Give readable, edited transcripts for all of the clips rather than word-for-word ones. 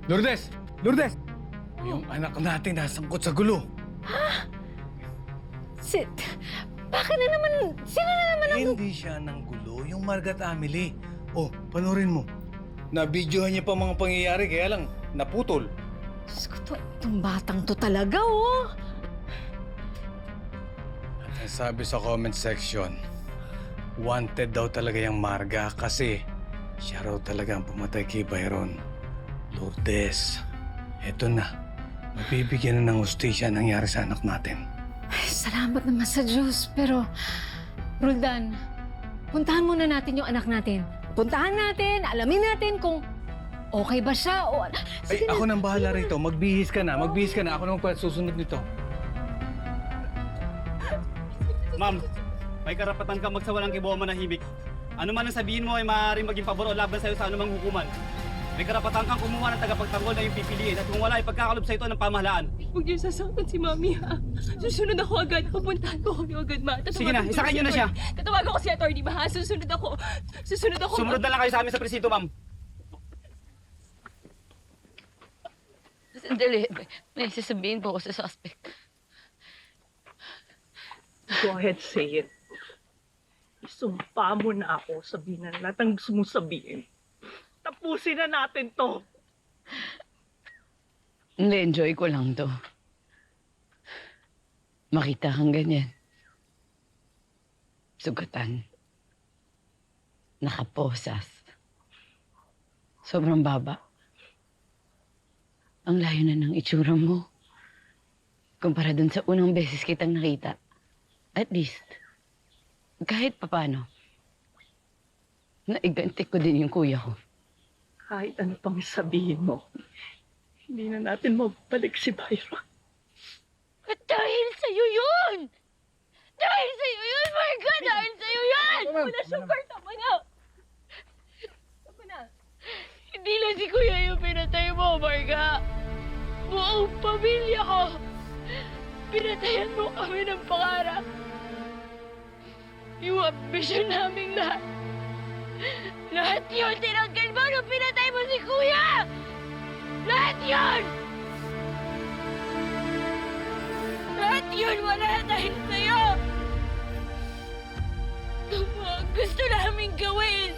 Lourdes! Lourdes! Yung anak natin nasangkot sa gulo. Bakit na naman? Sino na naman ang... Hindi siya ng gulo, yung Margaret Amelie. Oh, panoorin mo. Nabidyohan niya pa mga pangyayari, kaya lang naputol. Diyos ko, itong batang to talaga, oh. At ang sabi sa comment section, wanted daw talaga yung Marga kasi siya raw talaga ang pumatay kay Byron. Lourdes, eto na. Mabibigyan na ng hustisya ang nangyari sa anak natin. Ay, salamat naman sa Diyos. Pero, Roldan, puntahan muna natin yung anak natin. Puntahan natin, alamin natin kung okay ba siya o... Ay, ako nang bahala rito. Magbihis ka na, magbihis ka na. Ako nang susunod nito. Ma'am, may karapatan ka magsawalang kibuha manahimik. Ano man ang sabihin mo ay maaaring maging pabor o laban sa'yo sa anumang hukuman. May karapatan kang kumuha ng tagapagtanggol na yung pipiliin at kung wala ay pagkakalob sa ito ng pamahalaan. Huwag niyo sasaktan si Mami, ha? Susunod ako agad. Pupuntahan ko kayo agad, ma. Sige na, isakay niyo na siya. Tatawagan ko si Atty. ba, ha? Susunod ako. Sumunod na lang kayo sa amin sa presinto, ma'am. Sandali. May sasabihin po ako sa suspect. Go ahead, say it. Isumpa mo na ako, sabihin na lahat ang gusto mong sabihin. Tapusin na natin to. Na-enjoy ko lang to. Makita kang ganyan. Sugatan. Nakaposas. Sobrang baba. Ang layo na ng itsura mo. Kumpara dun sa unang beses kitang nakita. At least, kahit papano, naiganti ko din yung kuya ko. Kahit ano pang sabihin mo, hindi na natin mabalik si Byron. At dahil sa'yo yun! Dahil sa'yo yun, Marga! Dahil sa'yo yun! Tama na, Sugar! Tama na! Tama na! Hindi lang si Kuya yung pinatay mo, Marga! Buong pamilya ko! Pinatayan mo kami ng pangarap! Yung ambisyon naming lahat! Lahat yun tinanggal mo nung pinatay mo si Kuya! Lahat yun! Lahat yun wala dahil sa'yo! Yung mga gusto namin gawin!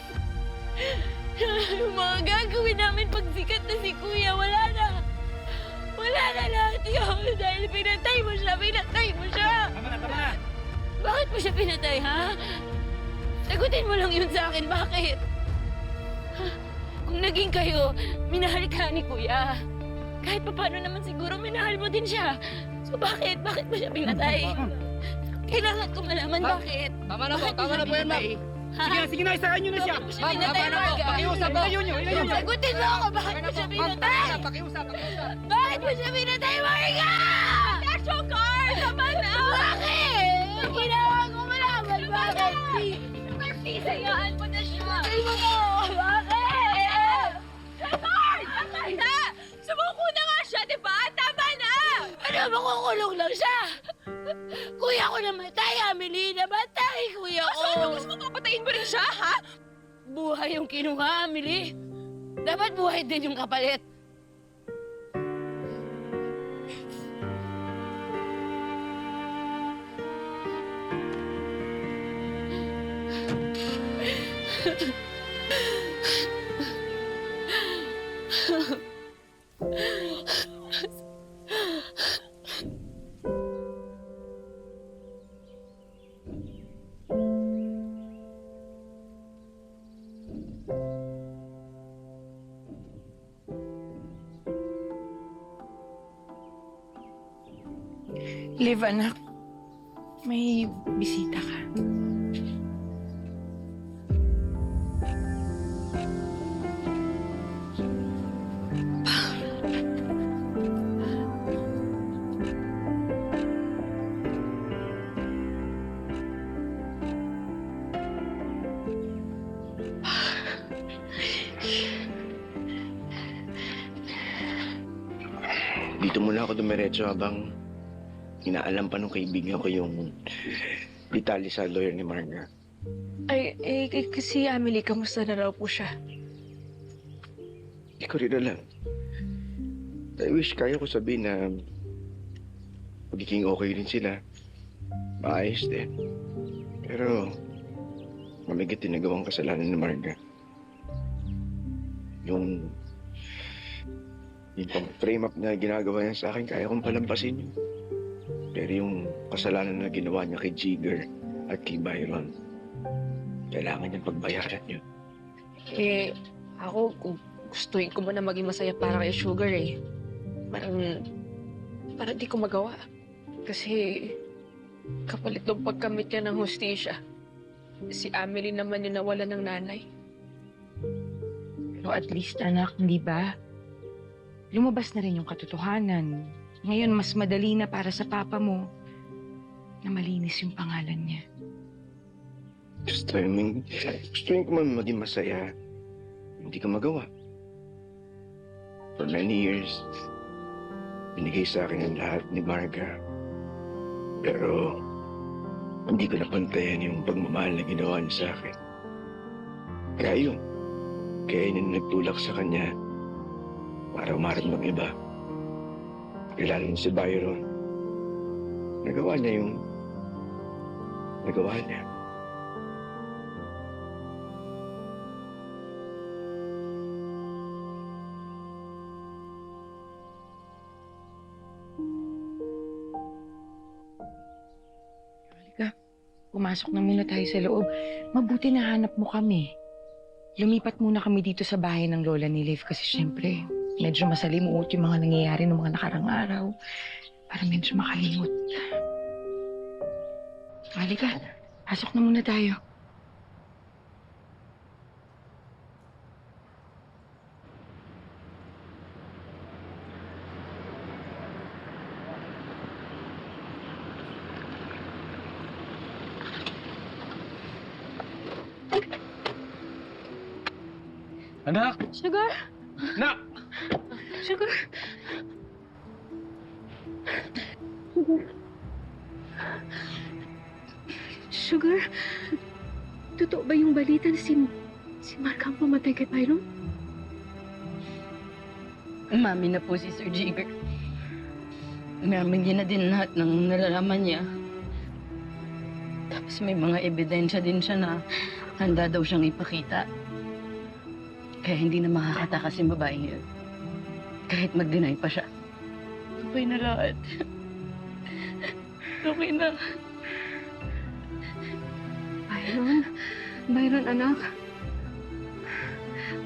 Yung mga gagawin namin pag sikat na si Kuya, wala na! Wala na lahat yun! Dahil pinatay mo siya! Pinatay mo siya! Tama na, tama na! Bakit mo siya pinatay, ha? Sagutin mo lang yun sa akin, bakit? Ha? Kung naging kayo, minahal ka ni Kuya. Kahit pa paano naman siguro, minahal mo din siya. So bakit? Bakit mo siya pinatay? Kailangan ko malaman bakit. Tama na po, Bakit tama mo na po siya yan, ma'am. pinatay? Ha? Sige na, isakay niyo na siya. Bakit mo siya pinatay, Marga? Pakiusap, ilayo niyo, ilayo niyo. Sagutin mo ako, bakit mo siya pinatay? Pakiusap. Bakit mo siya pinatay, Marga? National Guard! Tama na! Bakit? Kailangan ko malaman bakit. Please, hayaan mo na siya. Sagutin mo ko! Bakit? Guard! Tama na! Sumuko na nga siya, di ba? Tama na! Ano, makukulong lang siya? Kuya ko namatay, Amelie. Namatay, kuya ko. Ano, gusto mo papatayin mo rin siya, ha? Buhay yung kinuha, Amelie. Dapat buhay din yung kapalit. Liv, anak. May bisita ka. Dito muna ako dumiretso habang inaalam pa nung kaibigan ko yung detalye sa lawyer ni Marga. Kasi Amelie, kamusta na raw po siya? Hindi ko rin alam. I wish kaya ko sabihin na magiging okay rin sila. Maayos din. Pero, mamigit din nagawang kasalanan ni Marga. Yung frame up na ginagawa niya sa akin, kaya kong palampasin yun. Pero yung kasalanan na ginawa niya kay Jigger at kay Byron, kailangan niyang pagbayaran yun. Eh, ako, gustuin ko man na maging masaya para kay Sugar eh. Parang di ko magawa. Kasi, kapalit ng pagkamit niya ng hustisya, si Amelie naman yung nawala ng nanay. Pero at least, anak, hindi ba? Lumabas na rin yung katotohanan. Ngayon, mas madali na para sa papa mo na malinis yung pangalan niya. Gustuin ko man maging masaya. Hindi ko magawa. For many years, binigay sa akin ang lahat ni Marga. Pero, hindi ko napantayan yung pagmamahal na ginawa niya sa akin. Kaya yun. Kaya yun nagtulak sa kanya para umarap ng iba. Kilala niya si Byron. Nagawa niya yung nagawa niya. Pumasok na muna tayo sa loob. Mabuti na hanap mo kami. Lumipat muna kami dito sa bahay ng lola ni Liv kasi syempre, medyo masalimuot yung mga nangyayari ng mga nakarang araw. Para medyo makalimot. Halika, pasok na muna tayo. Anak! Sugar? Nak! Sugar? Sugar? Totoo ba yung balita na si Mark ang pumatay kay Byron? Umamin na po si Sir Jigger. Umamin niya na din lahat ng nalalaman niya. Tapos may mga ebidensya din siya na handa daw siyang ipakita. Kaya hindi na makakatakas yung babaeng yun. Kahit mag-deny pa siya. Okay na lahat. Okay na. Byron anak.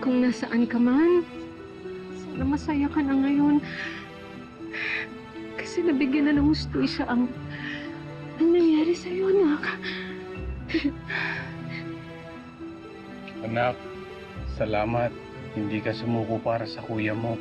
Kung nasaan ka man, sana masaya ka na ngayon. Kasi nabigyan na ng hustisya ang nangyari sa'yo, anak. Anak, salamat. Hindi ka sumuko para sa kuya mo.